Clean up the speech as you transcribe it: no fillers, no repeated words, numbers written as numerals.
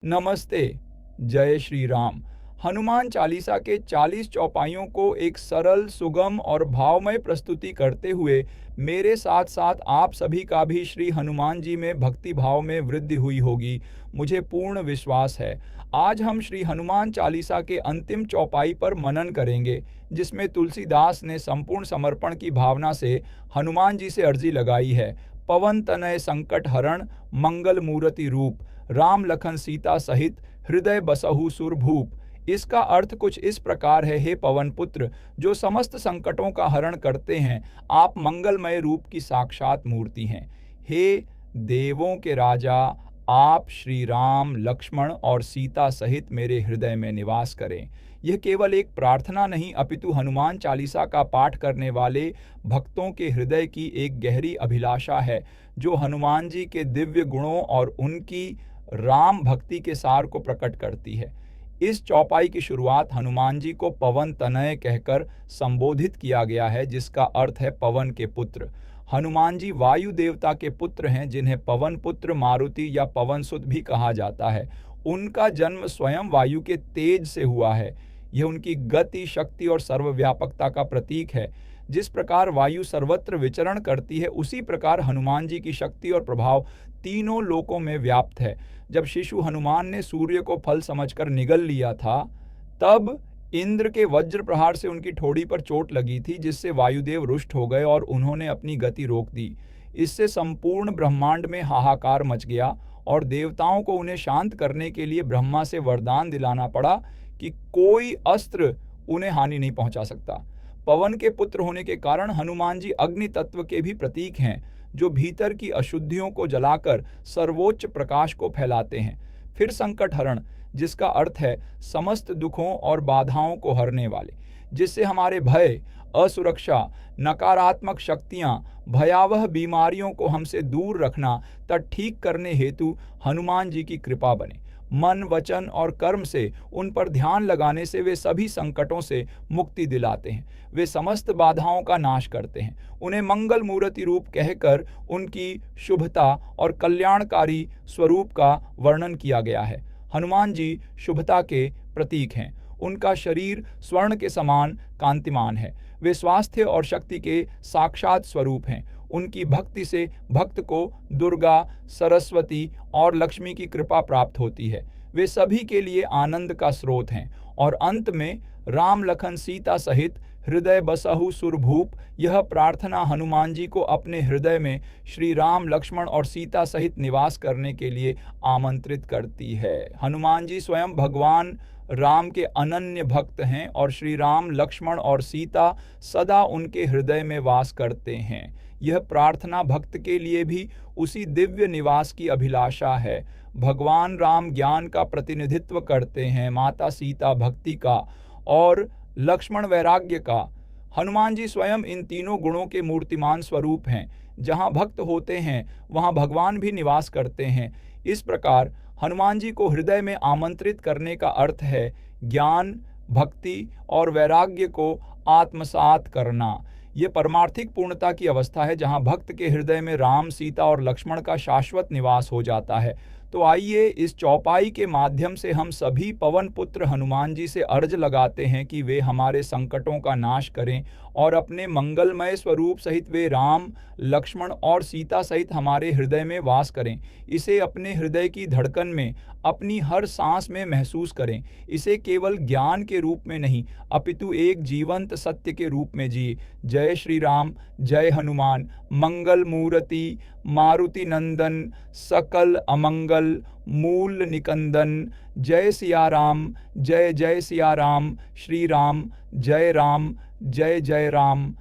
नमस्ते। जय श्री राम। हनुमान चालीसा के 40 चौपाइयों को एक सरल, सुगम और भावमय प्रस्तुति करते हुए मेरे साथ साथ आप सभी का भी श्री हनुमान जी में भक्ति भाव में वृद्धि हुई होगी, मुझे पूर्ण विश्वास है। आज हम श्री हनुमान चालीसा के अंतिम चौपाई पर मनन करेंगे, जिसमें तुलसीदास ने संपूर्ण समर्पण की भावना से हनुमान जी से अर्जी लगाई है। पवन तनय संकट हरण, मंगल मूर्ति रूप, राम लखन सीता सहित हृदय बसहु सुरभूप। इसका अर्थ कुछ इस प्रकार है, हे पवन पुत्र, जो समस्त संकटों का हरण करते हैं, आप मंगलमय रूप की साक्षात मूर्ति हैं। हे देवों के राजा, आप श्री राम, लक्ष्मण और सीता सहित मेरे हृदय में निवास करें। यह केवल एक प्रार्थना नहीं, अपितु हनुमान चालीसा का पाठ करने वाले भक्तों के हृदय की एक गहरी अभिलाषा है, जो हनुमान जी के दिव्य गुणों और उनकी राम भक्ति के सार को प्रकट करती है। इस चौपाई की शुरुआत हनुमान जी को पवन तनय कहकर संबोधित किया गया है, जिसका अर्थ है पवन के पुत्र। हनुमान जी वायु देवता के पुत्र हैं, जिन्हें पवन पुत्र, मारुति या पवन सुत भी कहा जाता है। उनका जन्म स्वयं वायु के तेज से हुआ है। यह उनकी गति, शक्ति और सर्वव्यापकता का प्रतीक है। जिस प्रकार वायु सर्वत्र विचरण करती है, उसी प्रकार हनुमान जी की शक्ति और प्रभाव तीनों लोकों में व्याप्त है। जब शिशु हनुमान ने सूर्य को फल समझकर निगल लिया था, तब इंद्र के वज्र प्रहार से उनकी ठोड़ी पर चोट लगी थी, जिससे वायुदेव रुष्ट हो गए और उन्होंने अपनी गति रोक दी। इससे संपूर्ण ब्रह्मांड में हाहाकार मच गया और देवताओं को उन्हें शांत करने के लिए ब्रह्मा से वरदान दिलाना पड़ा कि कोई अस्त्र उन्हें हानि नहीं पहुंचा सकता। पवन के पुत्र होने के कारण हनुमान जी अग्नि तत्व के भी प्रतीक हैं, जो भीतर की अशुद्धियों को जलाकर सर्वोच्च प्रकाश को फैलाते हैं। फिर संकट हरण, जिसका अर्थ है समस्त दुखों और बाधाओं को हरने वाले, जिससे हमारे भय, असुरक्षा, नकारात्मक शक्तियां, भयावह बीमारियों को हमसे दूर रखना तथा ठीक करने हेतु हनुमान जी की कृपा बने। मन, वचन और कर्म से उन पर ध्यान लगाने से वे सभी संकटों से मुक्ति दिलाते हैं। वे समस्त बाधाओं का नाश करते हैं। उन्हें मंगल मूर्ति रूप कहकर उनकी शुभता और कल्याणकारी स्वरूप का वर्णन किया गया है। हनुमान जी शुभता के प्रतीक हैं। उनका शरीर स्वर्ण के समान कांतिमान है। वे स्वास्थ्य और शक्ति के साक्षात स्वरूप हैं। उनकी भक्ति से भक्त को दुर्गा, सरस्वती और लक्ष्मी की कृपा प्राप्त होती है। वे सभी के लिए आनंद का स्रोत हैं। और अंत में राम, लखन, सीता सहित हृदय बसहु सुरभूप, यह प्रार्थना हनुमान जी को अपने हृदय में श्री राम, लक्ष्मण और सीता सहित निवास करने के लिए आमंत्रित करती है। हनुमान जी स्वयं भगवान राम के अनन्य भक्त हैं और श्री राम, लक्ष्मण और सीता सदा उनके हृदय में वास करते हैं। यह प्रार्थना भक्त के लिए भी उसी दिव्य निवास की अभिलाषा है। भगवान राम ज्ञान का प्रतिनिधित्व करते हैं, माता सीता भक्ति का और लक्ष्मण वैराग्य का। हनुमान जी स्वयं इन तीनों गुणों के मूर्तिमान स्वरूप हैं। जहाँ भक्त होते हैं, वहाँ भगवान भी निवास करते हैं। इस प्रकार हनुमान जी को हृदय में आमंत्रित करने का अर्थ है ज्ञान, भक्ति और वैराग्य को आत्मसात करना। ये परमार्थिक पूर्णता की अवस्था है, जहाँ भक्त के हृदय में राम, सीता और लक्ष्मण का शाश्वत निवास हो जाता है। तो आइए इस चौपाई के माध्यम से हम सभी पवन पुत्र हनुमान जी से अर्ज लगाते हैं कि वे हमारे संकटों का नाश करें और अपने मंगलमय स्वरूप सहित वे राम, लक्ष्मण और सीता सहित हमारे हृदय में वास करें। इसे अपने हृदय की धड़कन में, अपनी हर सांस में महसूस करें। इसे केवल ज्ञान के रूप में नहीं, अपितु एक जीवंत सत्य के रूप में जिए। जय श्री राम, जय हनुमान। मंगल मूर्ति, मारुति नंदन, सकल अमंगल मूल निकंदन। जय सिया राम, जय जय सिया राम। श्री राम, जय जय राम।